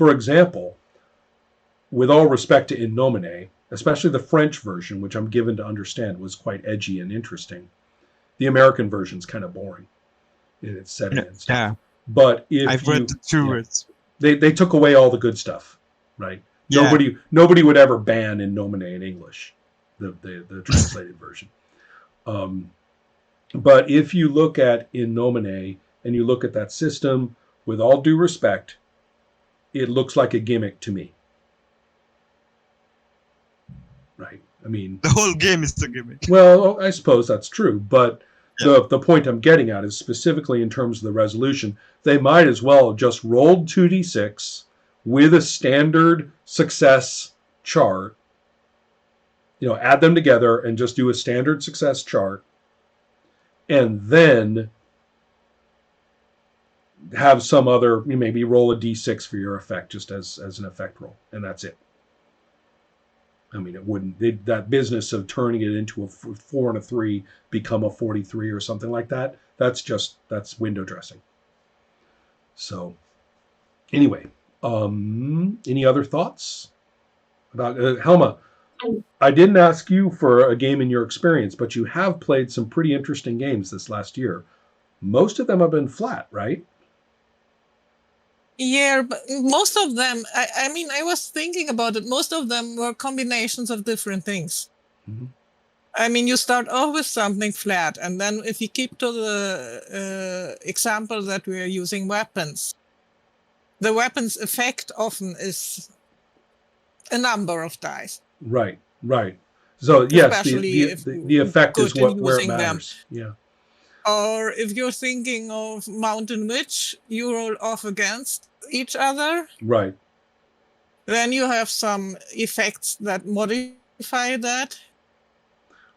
For example, with all respect to In Nomine, especially the French version, which I'm given to understand was quite edgy and interesting, the American version's kind of boring in its setting and stuff. Yeah. But if I've read the two. They took away all the good stuff, right? Yeah. Nobody would ever ban In Nomine in English, the translated version. But if you look at In Nomine and you look at that system, with all due respect, it looks like a gimmick to me. Right? I mean, the whole game is a gimmick. Well, I suppose that's true, but the point I'm getting at is specifically in terms of the resolution, they might as well have just rolled 2d6 with a standard success chart, add them together and just do a standard success chart, and then have some other, maybe roll a d6 for your effect just as an effect roll, and that's it. I mean, it wouldn't, that business of turning it into a 4 and a 3 become a 43 or something like that, that's window dressing. So anyway, any other thoughts about Helma? I didn't ask you for a game in your experience, but you have played some pretty interesting games this last year. Most of them have been flat, right? Yeah, but most of them, I was thinking about it. Most of them were combinations of different things. Mm-hmm. I mean, you start off with something flat, and then if you keep to the example that we are using weapons, the weapons effect often is a number of dice. Right. So yes, the effect is where it matters. Them. Yeah. Or if you're thinking of Mountain Witch, you roll off against each other. Right. Then you have some effects that modify that.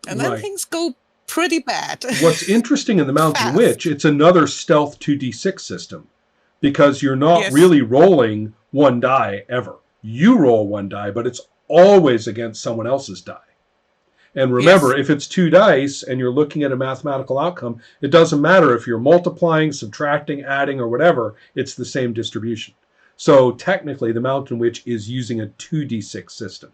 And then things go pretty bad. What's interesting in the Mountain Witch, it's another stealth 2d6 system. Because you're not really rolling one die ever. You roll one die, but it's always against someone else's die. And remember, if it's 2 dice and you're looking at a mathematical outcome, it doesn't matter if you're multiplying, subtracting, adding, or whatever, it's the same distribution. So technically, the Mountain Witch is using a 2d6 system.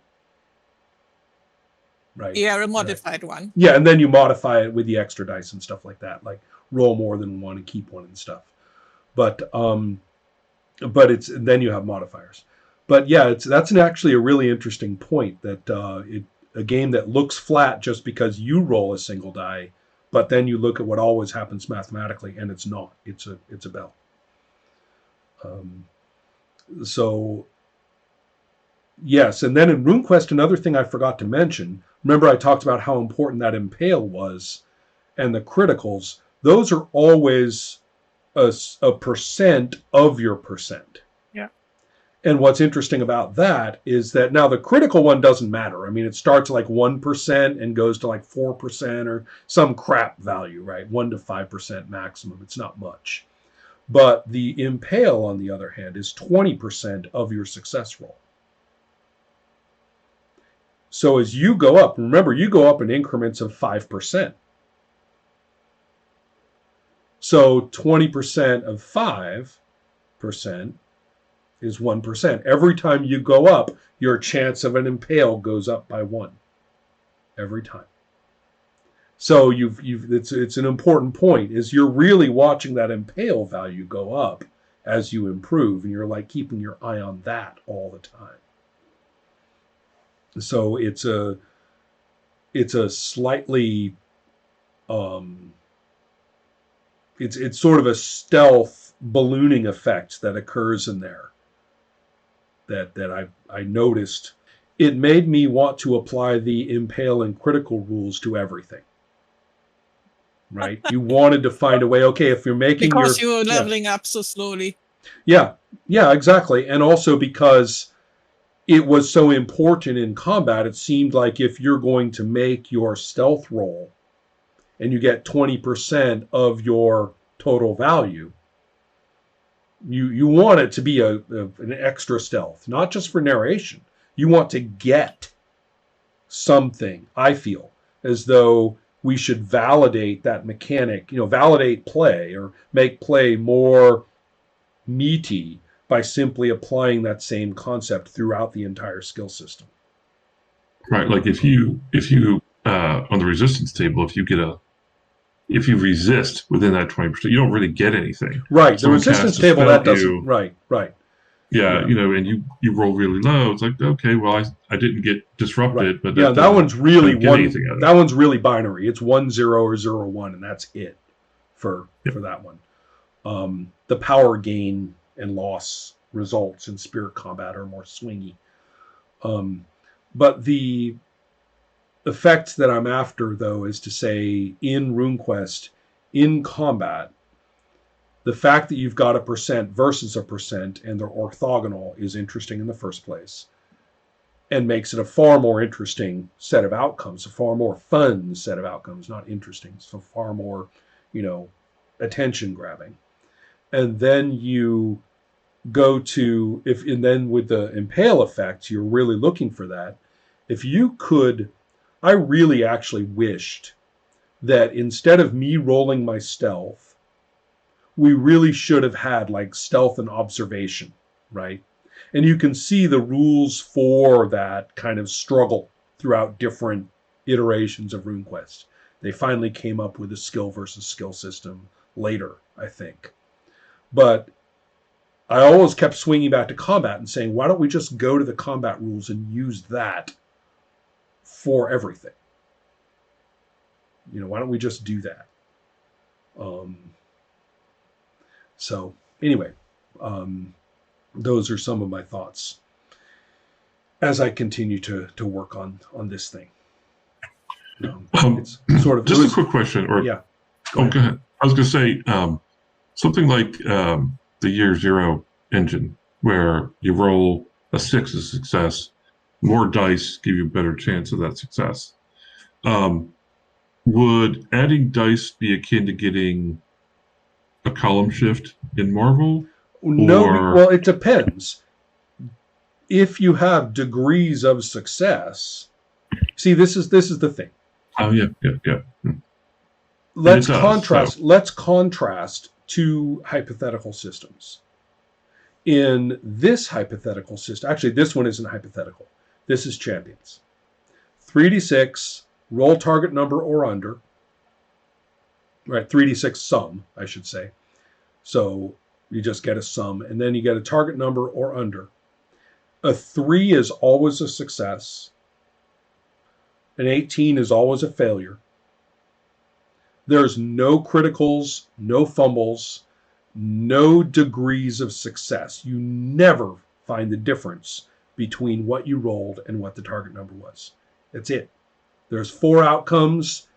Right? Yeah, a modified one. Yeah, and then you modify it with the extra dice and stuff like that, like roll more than one and keep one and stuff. But it's then you have modifiers. But yeah, that's actually a really interesting point that a game that looks flat just because you roll a single die, but then you look at what always happens mathematically, and it's not. It's a bell. So yes, and then in RuneQuest, another thing I forgot to mention. Remember, I talked about how important that impale was, and the criticals. Those are always a percent of your percent. Yeah. And what's interesting about that is that now the critical one doesn't matter. I mean, it starts like 1% and goes to like 4% or some crap value, right? 1 to 5% maximum. It's not much. But the impale, on the other hand, is 20% of your success roll. So as you go up, remember, you go up in increments of 5%. So 20% of 5% is 1%. Every time you go up, your chance of an impale goes up by 1. Every time. So it's an important point, is you're really watching that impale value go up as you improve, and you're like keeping your eye on that all the time. So it's a slightly it's sort of a stealth ballooning effect that occurs in there that I noticed. It made me want to apply the impale and critical rules to everything. Right? You wanted to find a way, okay, if you're making because you're leveling up so slowly. Yeah, exactly. And also because it was so important in combat, it seemed like if you're going to make your stealth roll and you get 20% of your total value, you want it to be an extra stealth, not just for narration. You want to get something, I feel, as though we should validate that mechanic, validate play or make play more meaty by simply applying that same concept throughout the entire skill system. Right. Like if you on the resistance table, if you resist within that 20%, you don't really get anything. Right. The Someone resistance casts a table, spell that at doesn't. you, Right. Yeah, and you roll really low. It's like, okay, well, I didn't get disrupted, Right. but Yeah, that one's really get anything out of that one's really binary. It's 1-0 or 0-1, and that's it for that one. The power gain and loss results in spirit combat are more swingy. But the effect that I'm after, though, is to say in RuneQuest, in combat, the fact that you've got a percent versus a percent and they're orthogonal is interesting in the first place and makes it a far more interesting set of outcomes, a far more fun set of outcomes, not interesting, so far more, attention grabbing. And then you go to, and then with the impale effect, you're really looking for that. If you could, I really actually wished that instead of me rolling my stealth, we really should have had like stealth and observation, right? And you can see the rules for that kind of struggle throughout different iterations of RuneQuest. They finally came up with a skill versus skill system later, I think. But I always kept swinging back to combat and saying, why don't we just go to the combat rules and use that for everything? Why don't we just do that? So anyway, those are some of my thoughts as I continue to work on this thing. It's sort of just a quick question, or yeah. Go ahead. I was going to say something like the Year Zero engine, where you roll a 6 as success, more dice give you a better chance of that success. Would adding dice be akin to getting a column shift in Marvel? No, well, it depends. If you have degrees of success, see, this is the thing. Oh yeah. Let's contrast two hypothetical systems. In this hypothetical system, actually, this one isn't hypothetical. This is champions. 3d6, roll target number or under. Right, 3d6 sum, I should say. So you just get a sum, and then you get a target number or under. A 3 is always a success. An 18 is always a failure. There's no criticals, no fumbles, no degrees of success. You never find the difference between what you rolled and what the target number was. That's it. There's 4 outcomes,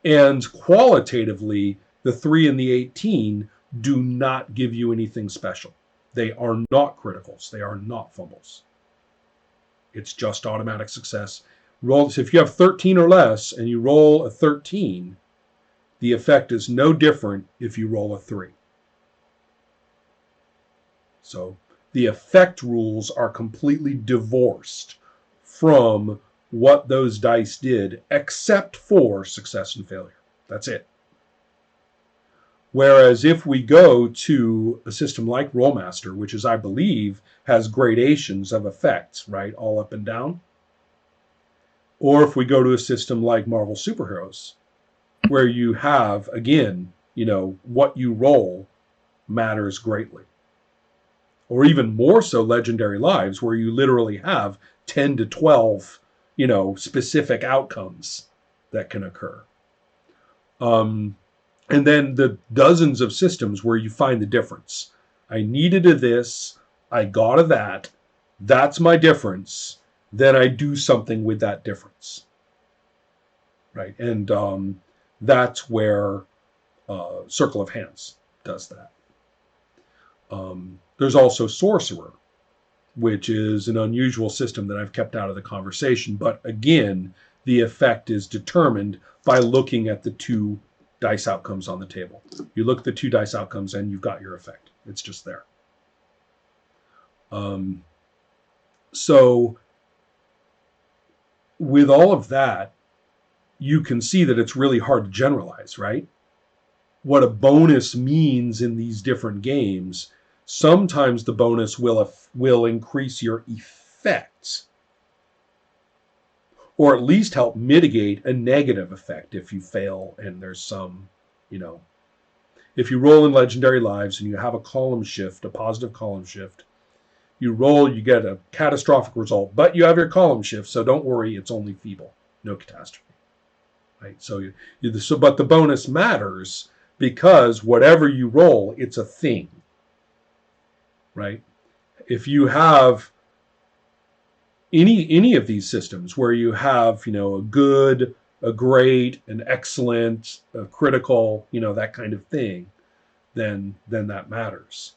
and qualitatively, the 3 and the 18 do not give you anything special. They are not criticals. They are not fumbles. It's just automatic success. So if you have 13 or less and you roll a 13, the effect is no different if you roll a 3. So the effect rules are completely divorced from what those dice did, except for success and failure. That's it. Whereas if we go to a system like Rollmaster, which is, I believe, has gradations of effects, right, all up and down, or if we go to a system like Marvel Superheroes, where you have, again, what you roll matters greatly. Or even more so Legendary Lives, where you literally have 10 to 12, specific outcomes that can occur. And then the dozens of systems where you find the difference. I needed a this, I got a that, that's my difference, then I do something with that difference. Right? And that's where Circle of Hands does that. There's also Sorcerer, which is an unusual system that I've kept out of the conversation. But again, the effect is determined by looking at the 2 dice outcomes on the table. You look at the 2 dice outcomes and you've got your effect. It's just there. So with all of that, you can see that it's really hard to generalize, right? What a bonus means in these different games sometimes the bonus will increase your effects, or at least help mitigate a negative effect if you fail and there's some, if you roll in Legendary Lives and you have a column shift, a positive column shift, you roll, you get a catastrophic result, but you have your column shift, so don't worry, it's only feeble, no catastrophe. Right? But the bonus matters because whatever you roll, it's a thing. Right? If you have any of these systems where you have, a good, a great, an excellent, a critical, that kind of thing, then that matters.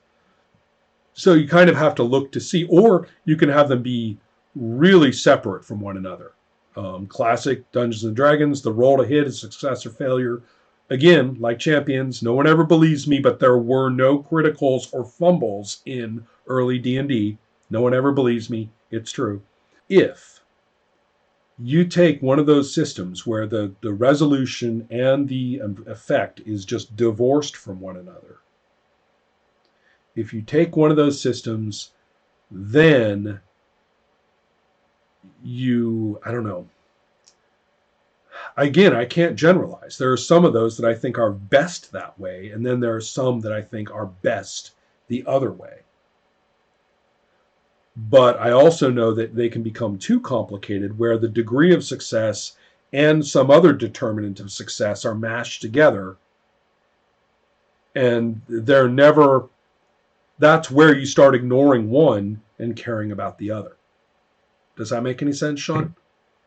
So you kind of have to look to see, or you can have them be really separate from one another. Classic Dungeons and Dragons, the roll to hit is success or failure. Again, like Champions, no one ever believes me, but there were no criticals or fumbles in early D&D. No one ever believes me. It's true. If you take one of those systems where the resolution and the effect is just divorced from one another, if you take one of those systems, then I don't know. Again, I can't generalize. There are some of those that I think are best that way, and then there are some that I think are best the other way. But I also know that they can become too complicated where the degree of success and some other determinant of success are mashed together, and that's where you start ignoring one and caring about the other. Does that make any sense, Sean?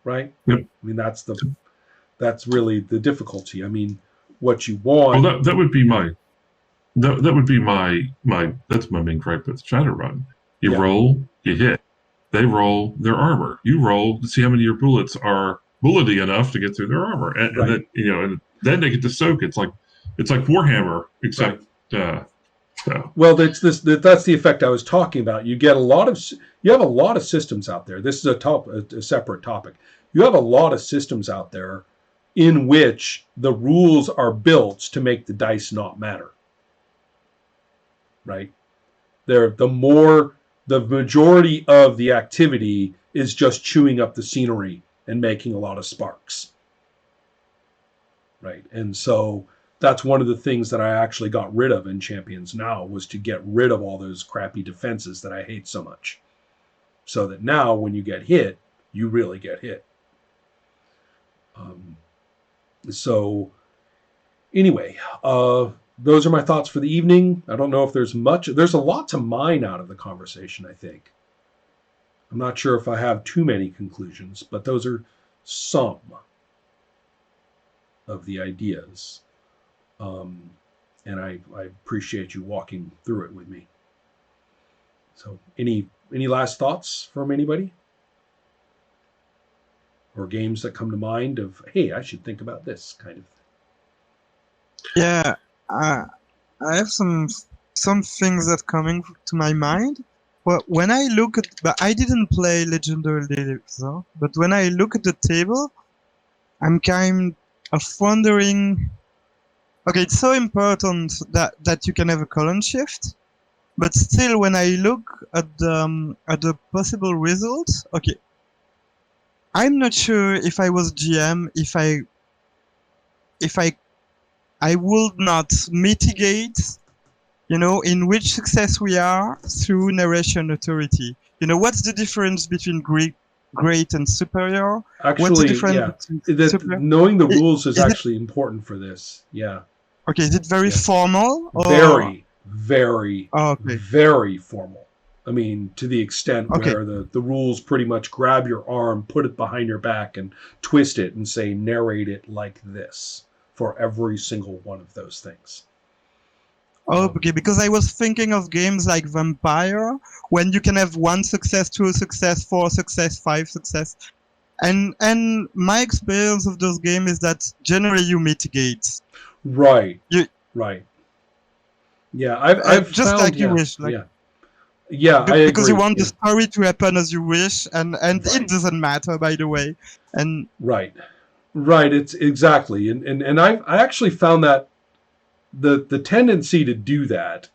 Right? Yep. I mean, that's really the difficulty. I mean, what you want. Well, that would be my that's my main gripe with Shadowrun. You roll, you hit. They roll their armor. You roll to see how many of your bullets are bullety enough to get through their armor, and then and then they get to soak. It's like Warhammer, except. Right. Well, that's the effect I was talking about. You have a lot of systems out there. This is a separate topic. You have a lot of systems out there in which the rules are built to make the dice not matter. Right? The majority of the activity is just chewing up the scenery and making a lot of sparks. Right? And so that's one of the things that I actually got rid of in Champions now, was to get rid of all those crappy defenses that I hate so much. So that now when you get hit, you really get hit. So anyway, those are my thoughts for the evening. I don't know if there's a lot to mine out of the conversation, I think. I'm not sure if I have too many conclusions, but those are some of the ideas. And I appreciate you walking through it with me. So any last thoughts from anybody? Or games that come to mind of, hey, I should think about this kind of thing. Yeah, I have some things that coming to my mind. Well, when I look at, but I didn't play Legendary Lives, huh? But when I look at the table, I'm kind of wondering. Okay, it's so important that you can have a column shift, but still, when I look at the possible results, okay, I'm not sure if I was GM if I would not mitigate, in which success we are through narration authority. What's the difference between great and superior? Actually, what's the difference between knowing the rules is actually important for this. Yeah. Okay, is it very formal? Or? Very, very, okay. Very formal. I mean, to the extent where the rules pretty much grab your arm, put it behind your back, and twist it and say, narrate it like this for every single one of those things. Okay, because I was thinking of games like Vampire, when you can have 1 success, 2 success, 4 success, 5 success. And my experience of those games is that generally you mitigate. Right. Right. Yeah, I've just found, like you wish. Like, yeah, I agree. Because you want the story to happen as you wish, and it doesn't matter, by the way. And right. It's exactly, and I actually found that the tendency to do that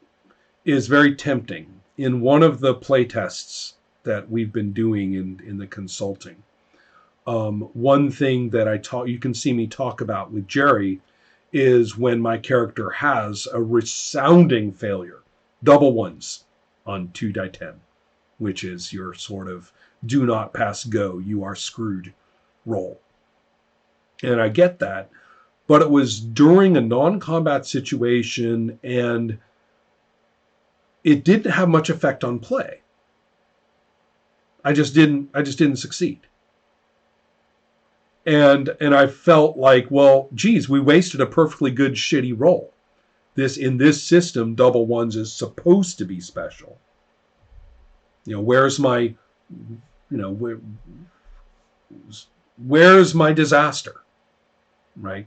is very tempting. In one of the playtests that we've been doing in the consulting, one thing that you can see me talk about with Jerry is when my character has a resounding failure, double ones on 2 die 10, which is your sort of do not pass go, you are screwed roll. And I get that, but it was during a non-combat situation, and it didn't have much effect on play. I just didn't succeed. And I felt like, well, geez, we wasted a perfectly good shitty roll. In this system, double ones is supposed to be special. Where's my, where's my disaster, right?